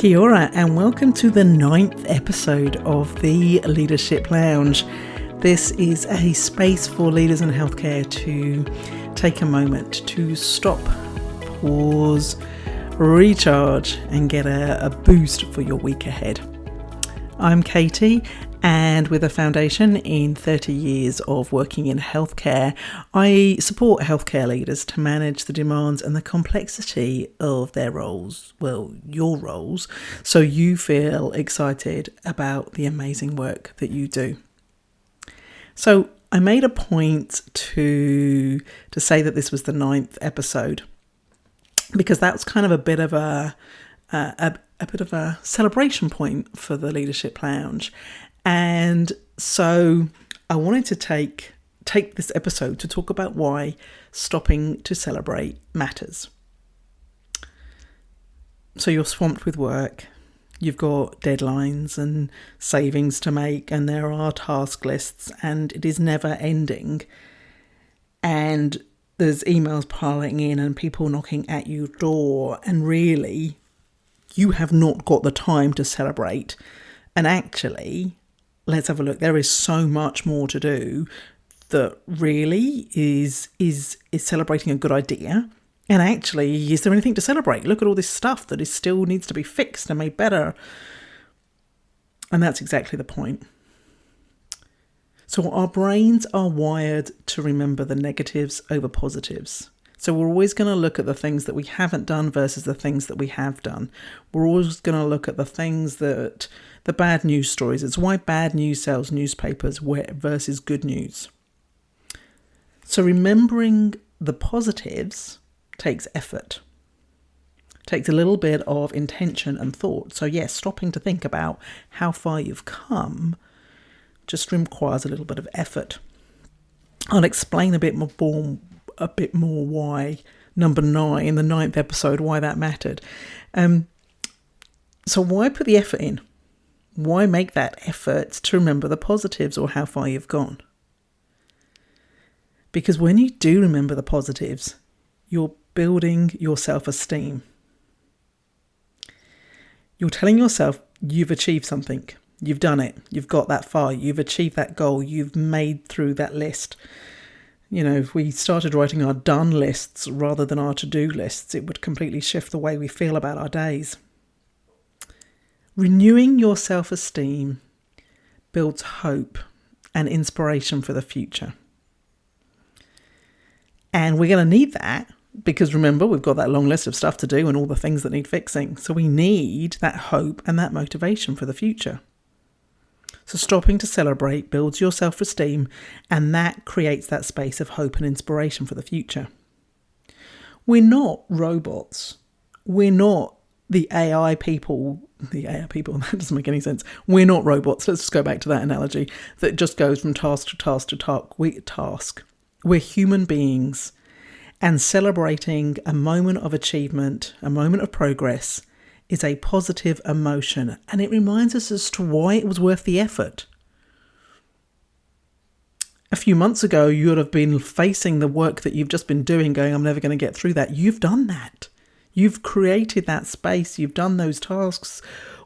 Kia ora and welcome to the 9th episode of the Leadership Lounge. This is a space for leaders in healthcare to take a moment to stop, pause, recharge and get a boost for your week ahead. I'm Katie, and with a foundation in 30 years of working in healthcare, I support healthcare leaders to manage the demands and the complexity of their roles, your roles, so you feel excited about the amazing work that you do. So I made a point to say that this was the 9th episode, because that's kind of a bit of a celebration point for the Leadership Lounge. And so I wanted to take this episode to talk about why stopping to celebrate matters. So you're swamped with work, you've got deadlines and savings to make, and there are task lists, and it is never ending. And there's emails piling in and people knocking at your door, and really, you have not got the time to celebrate. And actually, let's have a look. There is so much more to do that really is celebrating a good idea. And actually, is there anything to celebrate? Look at all this stuff that is still needs to be fixed and made better. And that's exactly the point. So our brains are wired to remember the negatives over positives. So we're always going to look at the things that we haven't done versus the things that we have done. We're always going to look at the things that the bad news stories. It's why bad news sells newspapers versus good news. So remembering the positives takes effort. Takes a little bit of intention and thought. So yes, stopping to think about how far you've come just requires a little bit of effort. I'll explain a bit more why number 9, the 9th episode, why that mattered. So why put the effort in? Why make that effort to remember the positives or how far you've gone? Because when you do remember the positives, you're building your self-esteem. You're telling yourself you've achieved something. You've done it. You've got that far. You've achieved that goal. You've made through that list. You know, if we started writing our done lists rather than our to-do lists, it would completely shift the way we feel about our days. Renewing your self-esteem builds hope and inspiration for the future. And we're going to need that because, remember, we've got that long list of stuff to do and all the things that need fixing. So we need that hope and that motivation for the future. So stopping to celebrate builds your self-esteem, and that creates that space of hope and inspiration for the future. We're not robots. We're not the AI people. That doesn't make any sense. We're not robots. Let's just go back to that analogy that just goes from task to task to task. We're human beings, and celebrating a moment of achievement, a moment of progress, is a positive emotion, and it reminds us as to why it was worth the effort. A few months ago, you would have been facing the work that you've just been doing, going, I'm never going to get through that. You've done that. You've created that space. You've done those tasks,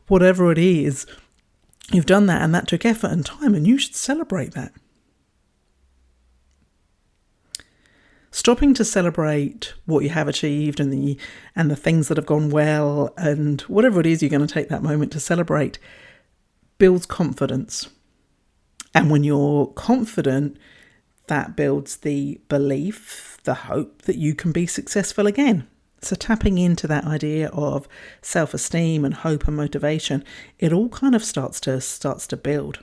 whatever it is. You've done that, and that took effort and time, and you should celebrate that. Stopping to celebrate what you have achieved and the things that have gone well and whatever it is you're going to take that moment to celebrate builds confidence. And when you're confident, that builds the belief, the hope that you can be successful again. So tapping into that idea of self-esteem and hope and motivation, it all kind of starts to build.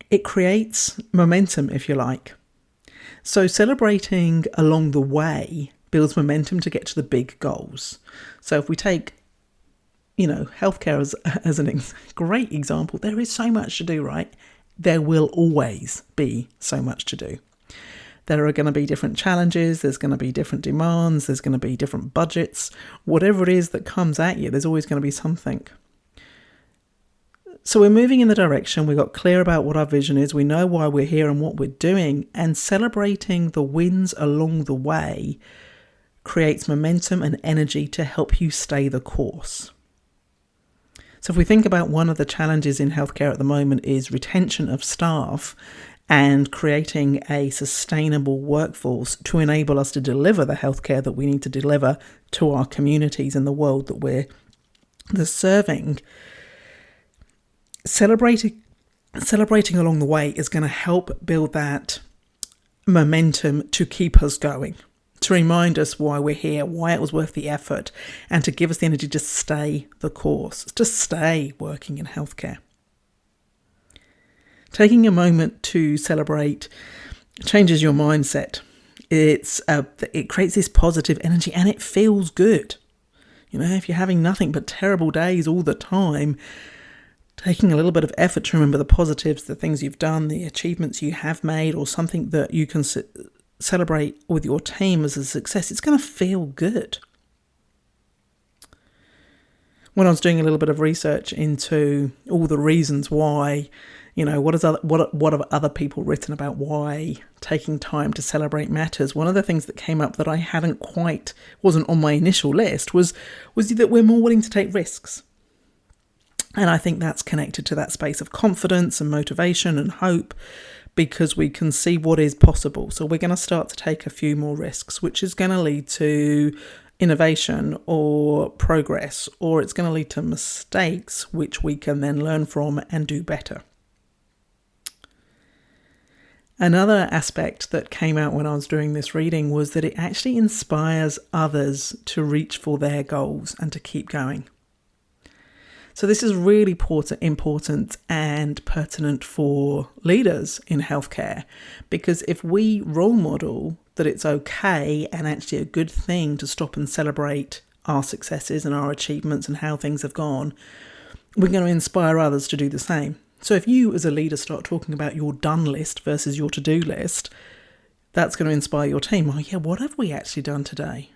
It creates momentum, if you like. So celebrating along the way builds momentum to get to the big goals. So if we take, healthcare as a great example, there is so much to do, right? There will always be so much to do. There are going to be different challenges, there's going to be different demands, there's going to be different budgets. Whatever it is that comes at you, there's always going to be something. So we're moving in the direction, we got clear about what our vision is, we know why we're here and what we're doing, and celebrating the wins along the way creates momentum and energy to help you stay the course. So if we think about one of the challenges in healthcare at the moment is retention of staff and creating a sustainable workforce to enable us to deliver the healthcare that we need to deliver to our communities and the world that we're serving, celebrating along the way is going to help build that momentum to keep us going, to remind us why we're here, why it was worth the effort, and to give us the energy to stay the course, to stay working in healthcare. Taking a moment to celebrate changes your mindset. It creates this positive energy and it feels good. You know, if you're having nothing but terrible days all the time, taking a little bit of effort to remember the positives, the things you've done, the achievements you have made, or something that you can celebrate with your team as a success, it's going to feel good. When I was doing a little bit of research into all the reasons why, you know, what have other people written about why taking time to celebrate matters, one of the things that came up that I wasn't on my initial list was that we're more willing to take risks. And I think that's connected to that space of confidence and motivation and hope, because we can see what is possible. So we're going to start to take a few more risks, which is going to lead to innovation or progress, or it's going to lead to mistakes, which we can then learn from and do better. Another aspect that came out when I was doing this reading was that it actually inspires others to reach for their goals and to keep going. So this is really important and pertinent for leaders in healthcare, because if we role model that it's okay and actually a good thing to stop and celebrate our successes and our achievements and how things have gone, we're going to inspire others to do the same. So if you as a leader start talking about your done list versus your to-do list, that's going to inspire your team. Oh yeah, what have we actually done today?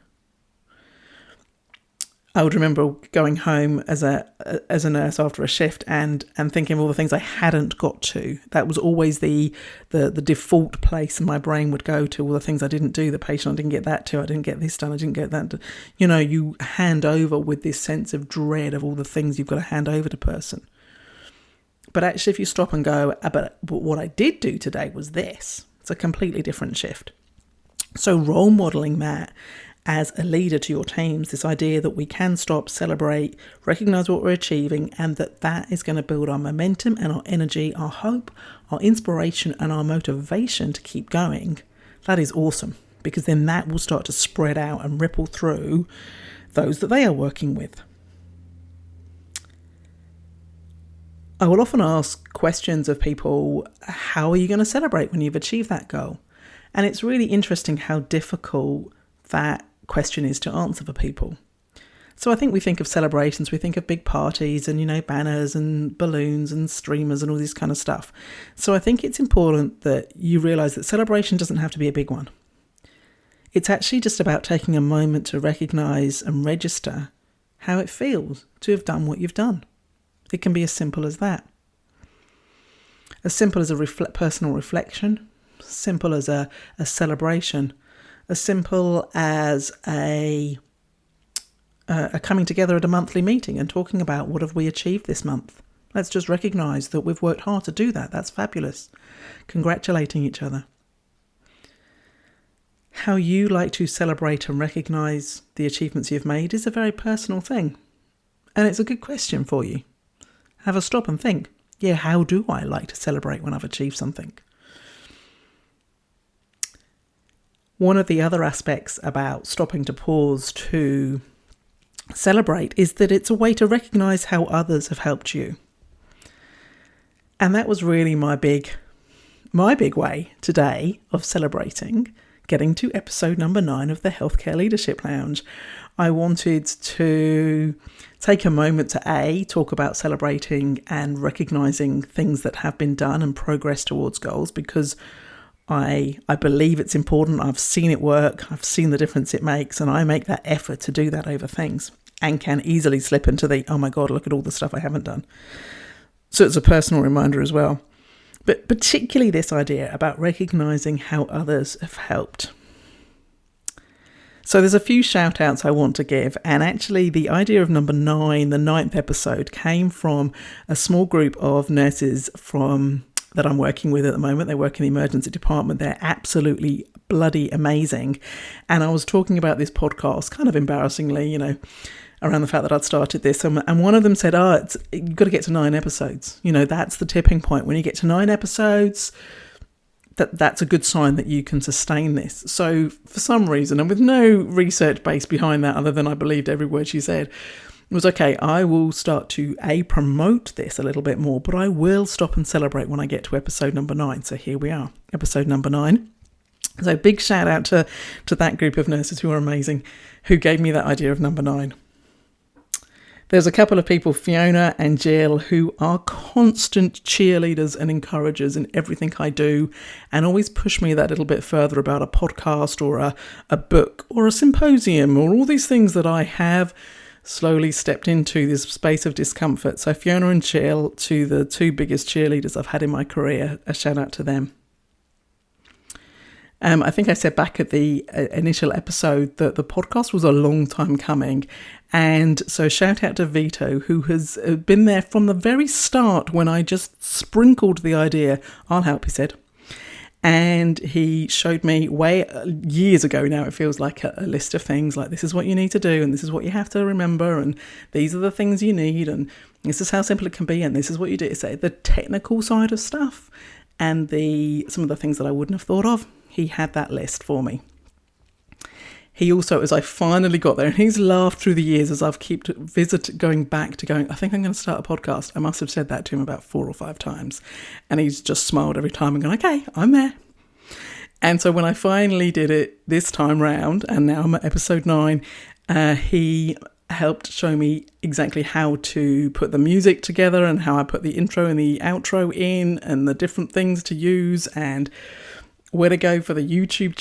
I would remember going home as a nurse after a shift and thinking of all the things I hadn't got to. That was always the default place my brain would go to, all the things I didn't do, the patient I didn't get that to, I didn't get this done, I didn't get that done. You know, you hand over with this sense of dread of all the things you've got to hand over to person. But actually, if you stop and go, but what I did do today was this, it's a completely different shift. So role modelling that as a leader to your teams, this idea that we can stop, celebrate, recognise what we're achieving, and that is going to build our momentum and our energy, our hope, our inspiration and our motivation to keep going. That is awesome, because then that will start to spread out and ripple through those that they are working with. I will often ask questions of people, how are you going to celebrate when you've achieved that goal? And it's really interesting how difficult that question is to answer for people. So I think we think of celebrations, we think of big parties and, you know, banners and balloons and streamers and all this kind of stuff. So I think it's important that you realise that celebration doesn't have to be a big one. It's actually just about taking a moment to recognise and register how it feels to have done what you've done. It can be as simple as that. As simple as a personal reflection, simple as a celebration, as simple as a coming together at a monthly meeting and talking about what have we achieved this month. Let's just recognise that we've worked hard to do that. That's fabulous. Congratulating each other. How you like to celebrate and recognise the achievements you've made is a very personal thing. And it's a good question for you. Have a stop and think, yeah, how do I like to celebrate when I've achieved something? One of the other aspects about stopping to pause to celebrate is that it's a way to recognise how others have helped you. And that was really my big way today of celebrating, getting to episode number 9 of the Healthcare Leadership Lounge. I wanted to take a moment to talk about celebrating and recognising things that have been done and progress towards goals, because I believe it's important. I've seen it work. I've seen the difference it makes, and I make that effort to do that over things and can easily slip into the, oh my God, look at all the stuff I haven't done. So it's a personal reminder as well. But particularly this idea about recognising how others have helped. So there's a few shout outs I want to give, and actually the idea of number 9, the 9th episode, came from a small group of nurses that I'm working with at the moment. They work in the emergency department. They're absolutely bloody amazing. And I was talking about this podcast, kind of embarrassingly, around the fact that I'd started this. And one of them said, you've got to get to 9 episodes. That's the tipping point. When you get to 9 episodes, that's a good sign that you can sustain this. So for some reason, and with no research base behind that other than I believed every word she said, it was okay, I will start to promote this a little bit more, but I will stop and celebrate when I get to episode number 9. So here we are, episode number 9. So big shout out to that group of nurses who are amazing, who gave me that idea of number 9. There's a couple of people, Fiona and Jill, who are constant cheerleaders and encouragers in everything I do, and always push me that little bit further about a podcast or a book or a symposium or all these things that I have slowly stepped into this space of discomfort. So Fiona and Jill, to the 2 biggest cheerleaders I've had in my career, a shout out to them. I think I said back at the initial episode that the podcast was a long time coming. And so shout out to Vito, who has been there from the very start when I just sprinkled the idea. I'll help, he said. And he showed me years ago now, it feels like a list of things like this is what you need to do and this is what you have to remember and these are the things you need and this is how simple it can be and this is what you do. So the technical side of stuff and some of the things that I wouldn't have thought of, he had that list for me. He also, as I finally got there, and he's laughed through the years as I've going back to I think I'm going to start a podcast. I must have said that to him about 4 or 5 times. And he's just smiled every time and gone, okay, I'm there. And so when I finally did it this time round, and now I'm at episode 9, he helped show me exactly how to put the music together and how I put the intro and the outro in and the different things to use and where to go for the YouTube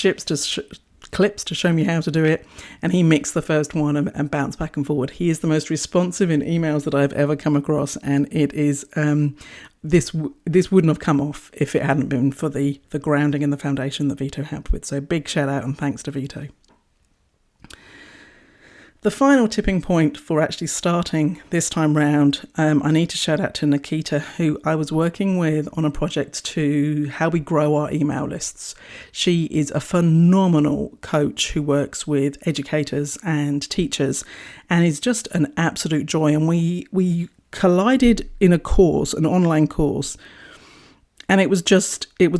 clips to show me how to do it. And he mixed the first one and bounced back and forward. He is the most responsive in emails that I've ever come across, and it is this wouldn't have come off if it hadn't been for the grounding and the foundation that Vito helped with. So big shout out and thanks to Vito. The final tipping point for actually starting this time round, I need to shout out to Nikita, who I was working with on a project to how we grow our email lists. She is a phenomenal coach who works with educators and teachers and is just an absolute joy. And we collided in a course, an online course, and it was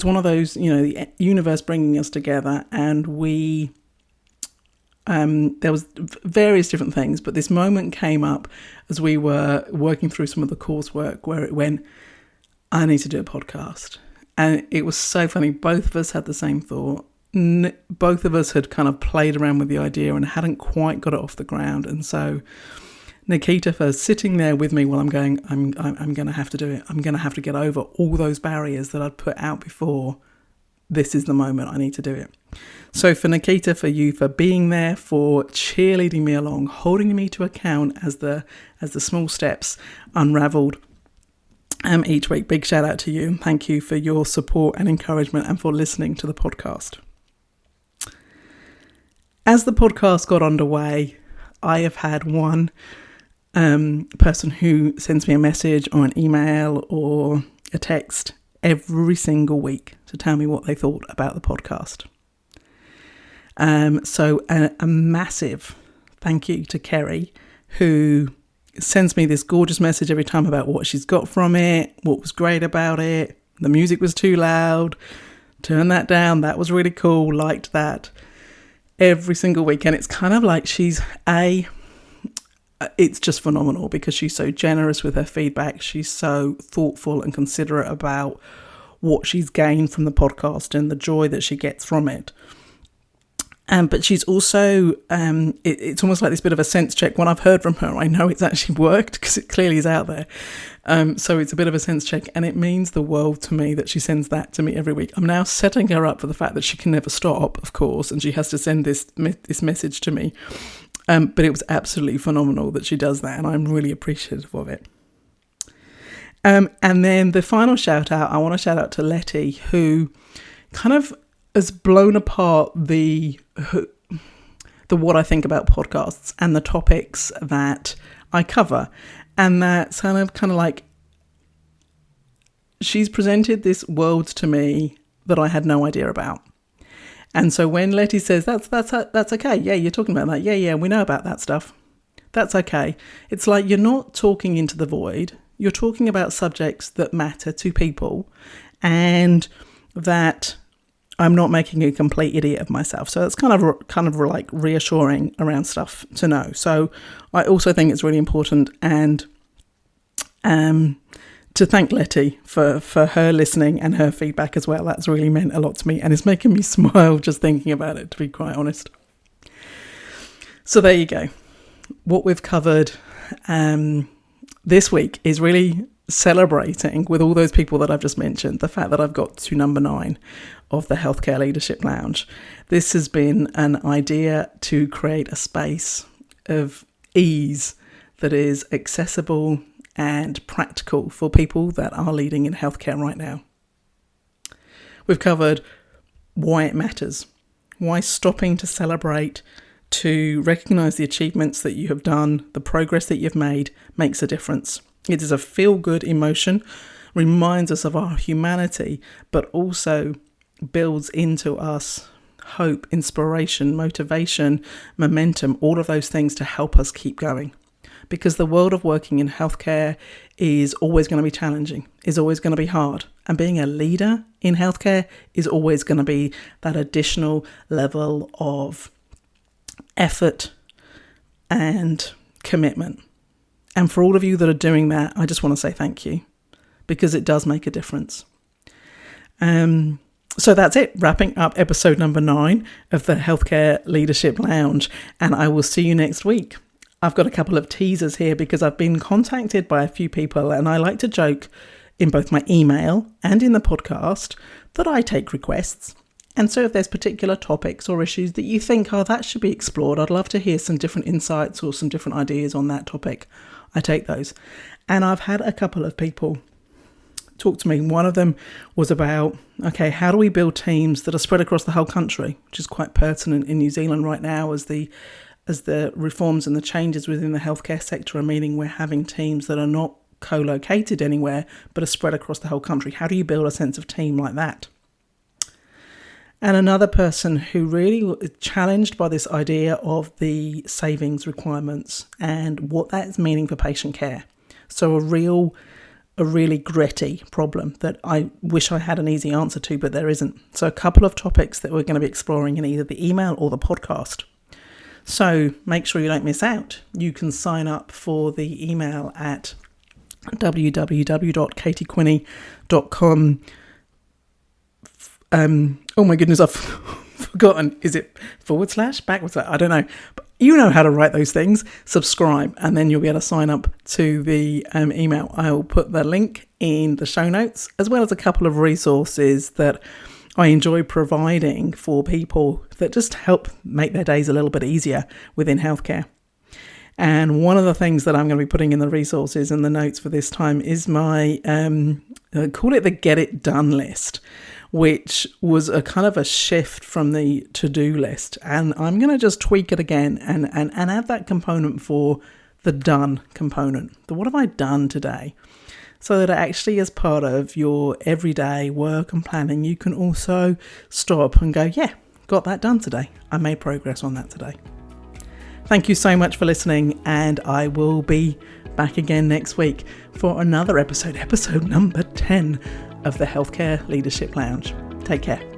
one of those, the universe bringing us together, and there was various different things, but this moment came up as we were working through some of the coursework where it went, I need to do a podcast. And it was so funny. Both of us had the same thought. Both of us had kind of played around with the idea and hadn't quite got it off the ground. And so Nikita, for sitting there with me while I'm going, I'm going to have to do it. I'm going to have to get over all those barriers that I'd put out before. This is the moment I need to do it. So for Nikita, for you, for being there, for cheerleading me along, holding me to account as the small steps unravelled each week, big shout out to you. Thank you for your support and encouragement and for listening to the podcast. As the podcast got underway, I have had one person who sends me a message or an email or a text every single week to tell me what they thought about the podcast. So a massive thank you to Kerry, who sends me this gorgeous message every time about what she's got from it, what was great about it, the music was too loud, turn that down, that was really cool, liked that, every single week. And it's kind of like it's just phenomenal because she's so generous with her feedback. She's so thoughtful and considerate about what she's gained from the podcast and the joy that she gets from it. But she's also, it's almost like this bit of a sense check. When I've heard from her, I know it's actually worked because it clearly is out there. So it's a bit of a sense check, and it means the world to me that she sends that to me every week. I'm now setting her up for the fact that she can never stop, of course, and she has to send this message to me. But it was absolutely phenomenal that she does that, and I'm really appreciative of it. And then the final shout out, I want to shout out to Letty, who kind of has blown apart the what I think about podcasts and the topics that I cover. And that's kind of like, she's presented this world to me that I had no idea about. And so when Letty says, that's okay. Yeah, you're talking about that. Yeah, we know about that stuff. That's okay. It's like you're not talking into the void. You're talking about subjects that matter to people, and that I'm not making a complete idiot of myself. So it's kind of like reassuring around stuff to know. So I also think it's really important, and to thank Letty for her listening and her feedback as well. That's really meant a lot to me, and it's making me smile just thinking about it, to be quite honest. So there you go. What we've covered this week is really celebrating with all those people that I've just mentioned, the fact that I've got to number 9 of the Healthcare Leadership Lounge. This has been an idea to create a space of ease that is accessible and practical for people that are leading in healthcare right now. We've covered why it matters, why stopping to celebrate, to recognise the achievements that you have done, the progress that you've made, makes a difference. It is a feel-good emotion, reminds us of our humanity, but also builds into us hope, inspiration, motivation, momentum, all of those things to help us keep going. Because the world of working in healthcare is always going to be challenging, is always going to be hard. And being a leader in healthcare is always going to be that additional level of effort and commitment. And for all of you that are doing that, I just want to say thank you, because it does make a difference. So that's it, wrapping up episode number 9 of the Healthcare Leadership Lounge, and I will see you next week. I've got a couple of teasers here because I've been contacted by a few people, and I like to joke in both my email and in the podcast that I take requests. And so if there's particular topics or issues that you think, that should be explored, I'd love to hear some different insights or some different ideas on that topic. I take those. And I've had a couple of people talk to me. One of them was about, okay, how do we build teams that are spread across the whole country, which is quite pertinent in New Zealand right now as the reforms and the changes within the healthcare sector are meaning we're having teams that are not co-located anywhere, but are spread across the whole country. How do you build a sense of team like that? And another person who really was challenged by this idea of the savings requirements and what that is meaning for patient care. So a really gritty problem that I wish I had an easy answer to, but there isn't. So a couple of topics that we're going to be exploring in either the email or the podcast. So make sure you don't miss out. You can sign up for the email at www.katiequinney.com. Oh my goodness, I've forgotten. Is it / backwards? I don't know. But you know how to write those things. Subscribe, and then you'll be able to sign up to the email. I'll put the link in the show notes, as well as a couple of resources that I enjoy providing for people that just help make their days a little bit easier within healthcare. And one of the things that I'm going to be putting in the resources and the notes for this time is my, call it the Get It Done list, which was a kind of a shift from the to-do list. And I'm going to just tweak it again and add that component for the done component. The what have I done today? So that actually as part of your everyday work and planning, you can also stop and go, yeah, got that done today. I made progress on that today. Thank you so much for listening, and I will be back again next week for another episode number 10 of the Healthcare Leadership Lounge. Take care.